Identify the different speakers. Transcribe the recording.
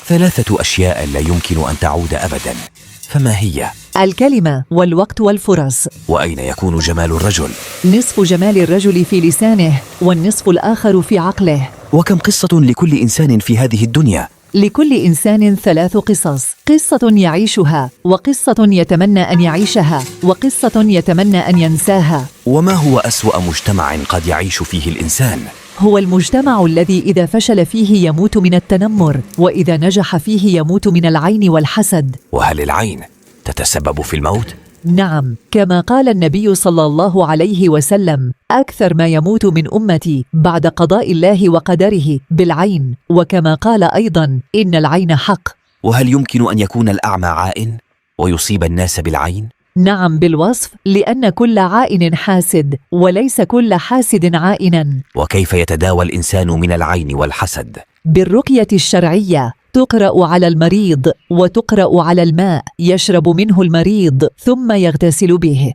Speaker 1: 3 أشياء لا يمكن أن تعود أبدا، فما هي؟
Speaker 2: الكلمة والوقت والفرص.
Speaker 1: وأين يكون جمال الرجل؟
Speaker 2: نصف جمال الرجل في لسانه، والنصف الآخر في عقله.
Speaker 1: وكم قصة لكل إنسان في هذه الدنيا؟
Speaker 2: لكل إنسان 3 قصص، قصة يعيشها، وقصة يتمنى أن يعيشها، وقصة يتمنى أن ينساها.
Speaker 1: وما هو أسوأ مجتمع قد يعيش فيه الإنسان؟
Speaker 2: هو المجتمع الذي إذا فشل فيه يموت من التنمر، وإذا نجح فيه يموت من العين والحسد.
Speaker 1: وهل العين تتسبب في الموت؟
Speaker 2: نعم، كما قال النبي صلى الله عليه وسلم: أكثر ما يموت من أمتي بعد قضاء الله وقدره بالعين. وكما قال أيضا: إن العين حق.
Speaker 1: وهل يمكن أن يكون الأعمى عائن ويصيب الناس بالعين؟
Speaker 2: نعم بالوصف، لأن كل عائن حاسد، وليس كل حاسد عائنا.
Speaker 1: وكيف يتداوى الإنسان من العين والحسد؟
Speaker 2: بالرقية الشرعية، تقرأ على المريض وتقرأ على الماء يشرب منه المريض ثم يغتسل به.